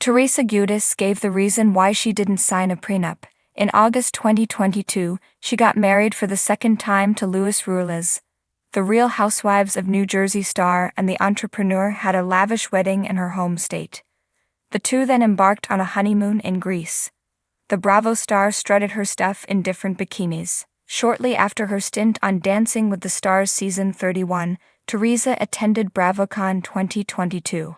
Teresa Giudice gave the reason why she didn't sign a prenup. In August 2022, she got married for the second time to Luis Ruiz. The Real Housewives of New Jersey star and the entrepreneur had a lavish wedding in her home state. The two then embarked on a honeymoon in Greece. The Bravo star strutted her stuff in different bikinis. Shortly after her stint on Dancing with the Stars season 31, Teresa attended BravoCon 2022.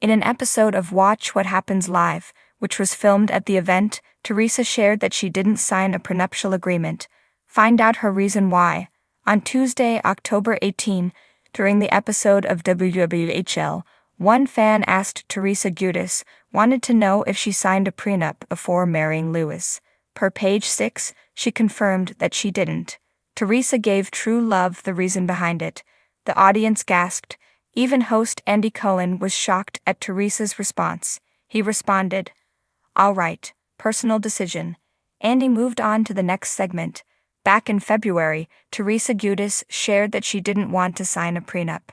In an episode of Watch What Happens Live, which was filmed at the event, Teresa shared that she didn't sign a prenuptial agreement. Find out her reason why. On Tuesday, October 18, during the episode of WWHL, one fan asked Teresa Giudice wanted to know if she signed a prenup before marrying Luis. Per page 6, she confirmed that she didn't. Teresa gave True Love the reason behind it. The audience gasped. Even host Andy Cohen was shocked at Teresa's response. He responded, "All right, personal decision." Andy moved on to the next segment. Back in February, Teresa Giudice shared that she didn't want to sign a prenup.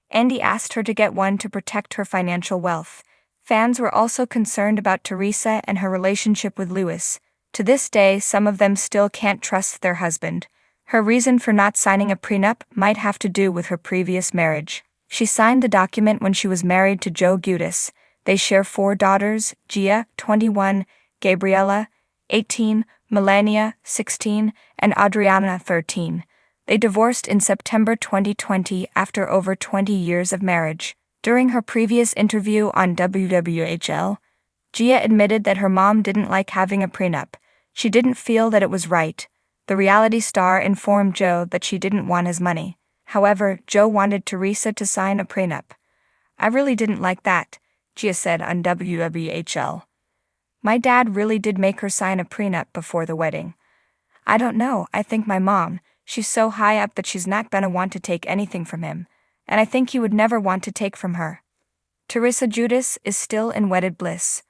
Andy asked her to get one to protect her financial wealth. Fans were also concerned about Teresa and her relationship with Luis. To this day, some of them still can't trust their husband. Her reason for not signing a prenup might have to do with her previous marriage. She signed the document when she was married to Joe Giudice. They share 4 daughters, Gia, 21, Gabriella, 18, Melania, 16, and Adriana, 13. They divorced in September 2020 after over 20 years of marriage. During her previous interview on WWHL, Gia admitted that her mom didn't like having a prenup. She didn't feel that it was right. The reality star informed Joe that she didn't want his money. However, Joe wanted Teresa to sign a prenup. "I really didn't like that," Gia said on WWHL. "My dad really did make her sign a prenup before the wedding. I don't know, I think my mom, she's so high up that she's not gonna want to take anything from him, and I think he would never want to take from her." Teresa Giudice is still in wedded bliss.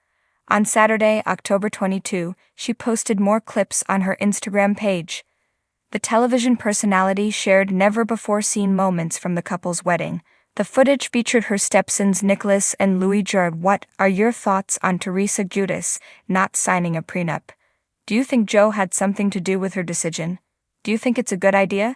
On Saturday, October 22, she posted more clips on her Instagram page. The television personality shared never-before-seen moments from the couple's wedding. The footage featured her stepsons Nicholas and Louis Jard. What are your thoughts on Teresa Giudice not signing a prenup? Do you think Joe had something to do with her decision? Do you think it's a good idea?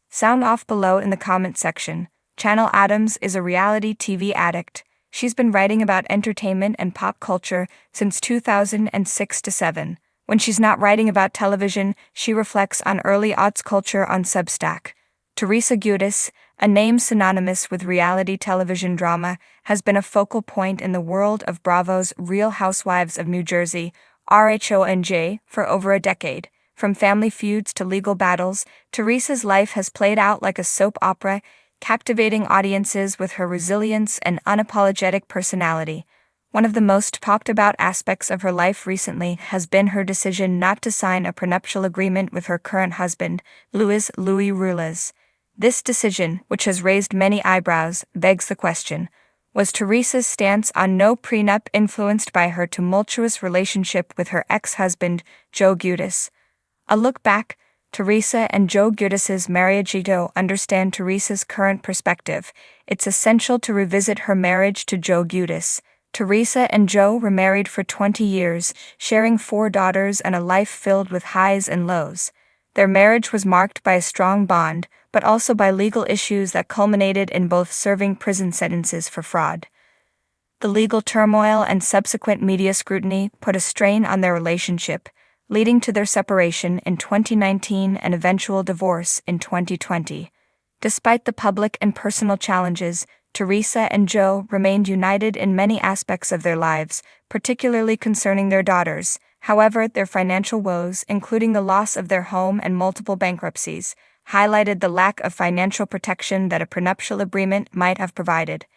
Sound off below in the comment section. Channel Adams is a reality TV addict. She's been writing about entertainment and pop culture since 2006-7. When she's not writing about television, she reflects on early aughts culture on Substack. Teresa Giudice, a name synonymous with reality television drama, has been a focal point in the world of Bravo's Real Housewives of New Jersey, RHONJ, for over a decade. From family feuds to legal battles, Teresa's life has played out like a soap opera, captivating audiences with her resilience and unapologetic personality. One of the most talked about aspects of her life recently has been her decision not to sign a prenuptial agreement with her current husband, Louis Ruiz. This decision, which has raised many eyebrows, begs the question: was Teresa's stance on no prenup influenced by her tumultuous relationship with her ex-husband, Joe Giudice? A look back, Teresa and Joe Giudice's marriage. To understand Teresa's current perspective, it's essential to revisit her marriage to Joe Giudice. Teresa and Joe were married for 20 years, sharing 4 daughters and a life filled with highs and lows. Their marriage was marked by a strong bond, but also by legal issues that culminated in both serving prison sentences for fraud. The legal turmoil and subsequent media scrutiny put a strain on their relationship, leading to their separation in 2019 and eventual divorce in 2020. Despite the public and personal challenges, Teresa and Joe remained united in many aspects of their lives, particularly concerning their daughters. However, their financial woes, including the loss of their home and multiple bankruptcies, highlighted the lack of financial protection that a prenuptial agreement might have provided.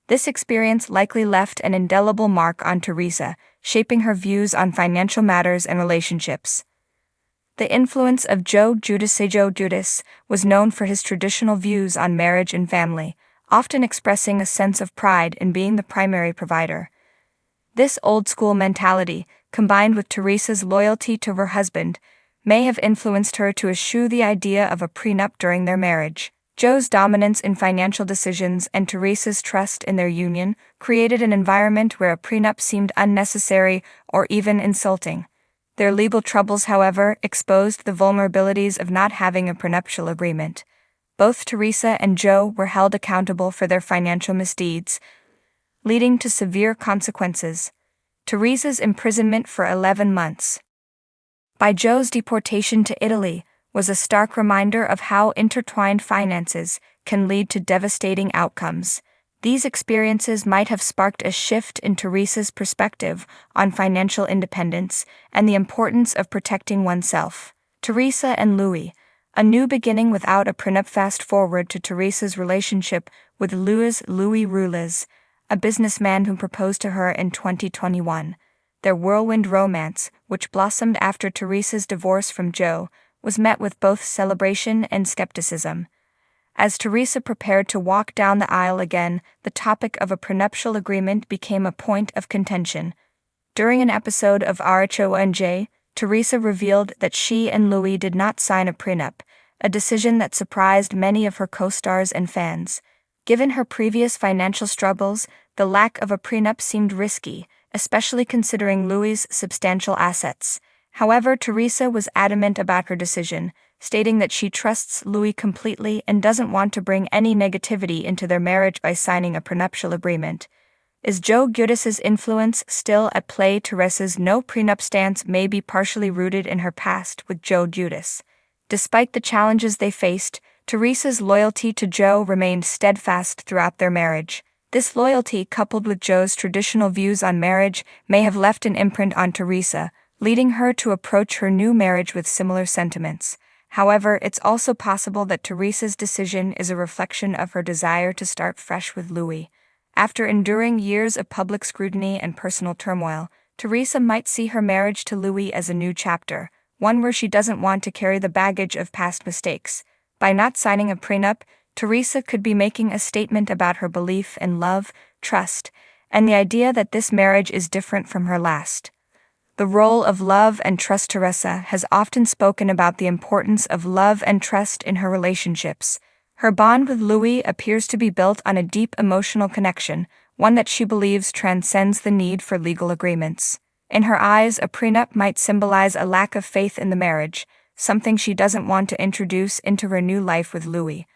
This experience likely left an indelible mark on Teresa, shaping her views on financial matters and relationships. The influence of Joe Giudice was known for his traditional views on marriage and family, often expressing a sense of pride in being the primary provider. This old-school mentality, combined with Teresa's loyalty to her husband, may have influenced her to eschew the idea of a prenup during their marriage. Joe's dominance in financial decisions and Teresa's trust in their union created an environment where a prenup seemed unnecessary or even insulting. Their legal troubles, however, exposed the vulnerabilities of not having a prenuptial agreement. Both Teresa and Joe were held accountable for their financial misdeeds, leading to severe consequences. Teresa's imprisonment for 11 months by Joe's deportation to Italy was a stark reminder of how intertwined finances can lead to devastating outcomes. These experiences might have sparked a shift in Teresa's perspective on financial independence and the importance of protecting oneself. Teresa and Louis, a new beginning without a prenup. Fast forward to Teresa's relationship with Louis Roules, a businessman who proposed to her in 2021. Their whirlwind romance, which blossomed after Teresa's divorce from Joe, was met with both celebration and skepticism. As Teresa prepared to walk down the aisle again, the topic of a prenuptial agreement became a point of contention. During an episode of RHONJ, Teresa revealed that she and Louis did not sign a prenup, a decision that surprised many of her co-stars and fans. Given her previous financial struggles, the lack of a prenup seemed risky, especially considering Louis' substantial assets. However, Teresa was adamant about her decision, stating that she trusts Louis completely and doesn't want to bring any negativity into their marriage by signing a prenuptial agreement. Is Joe Giudice's influence still at play? Teresa's no prenup stance may be partially rooted in her past with Joe Giudice. Despite the challenges they faced, Teresa's loyalty to Joe remained steadfast throughout their marriage. This loyalty, coupled with Joe's traditional views on marriage, may have left an imprint on Teresa, leading her to approach her new marriage with similar sentiments. However, it's also possible that Teresa's decision is a reflection of her desire to start fresh with Louis. After enduring years of public scrutiny and personal turmoil, Teresa might see her marriage to Louis as a new chapter, one where she doesn't want to carry the baggage of past mistakes. By not signing a prenup, Teresa could be making a statement about her belief in love, trust, and the idea that this marriage is different from her last. The role of love and trust. Teresa has often spoken about the importance of love and trust in her relationships. Her bond with Louis appears to be built on a deep emotional connection, one that she believes transcends the need for legal agreements. In her eyes, a prenup might symbolize a lack of faith in the marriage, something she doesn't want to introduce into her new life with Louis.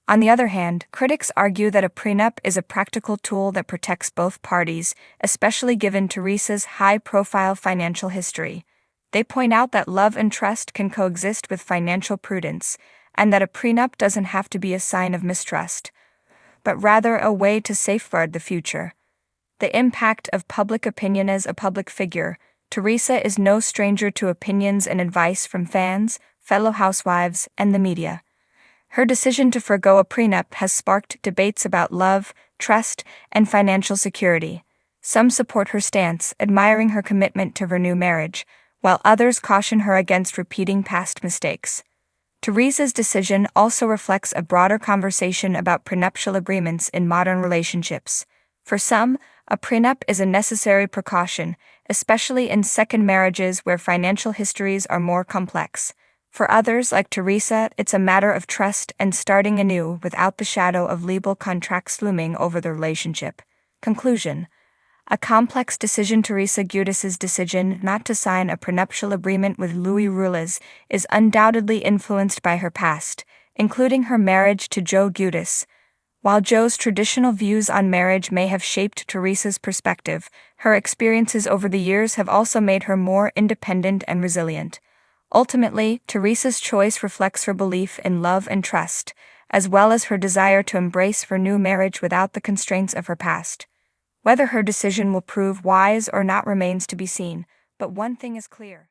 On the other hand, critics argue that a prenup is a practical tool that protects both parties, especially given Teresa's high-profile financial history. They point out that love and trust can coexist with financial prudence, and that a prenup doesn't have to be a sign of mistrust, but rather a way to safeguard the future. The impact of public opinion. As a public figure, Teresa is no stranger to opinions and advice from fans, fellow housewives, and the media. Her decision to forgo a prenup has sparked debates about love, trust, and financial security. Some support her stance, admiring her commitment to her new marriage, while others caution her against repeating past mistakes. Teresa's decision also reflects a broader conversation about prenuptial agreements in modern relationships. For some, a prenup is a necessary precaution, especially in second marriages where financial histories are more complex. For others, like Teresa, it's a matter of trust and starting anew without the shadow of legal contracts looming over the relationship. Conclusion: a complex decision. Teresa Giudice's decision not to sign a prenuptial agreement with Louis Roules is undoubtedly influenced by her past, including her marriage to Joe Giudice. While Joe's traditional views on marriage may have shaped Teresa's perspective, her experiences over the years have also made her more independent and resilient. Ultimately, Teresa's choice reflects her belief in love and trust, as well as her desire to embrace her new marriage without the constraints of her past. Whether her decision will prove wise or not remains to be seen, but one thing is clear.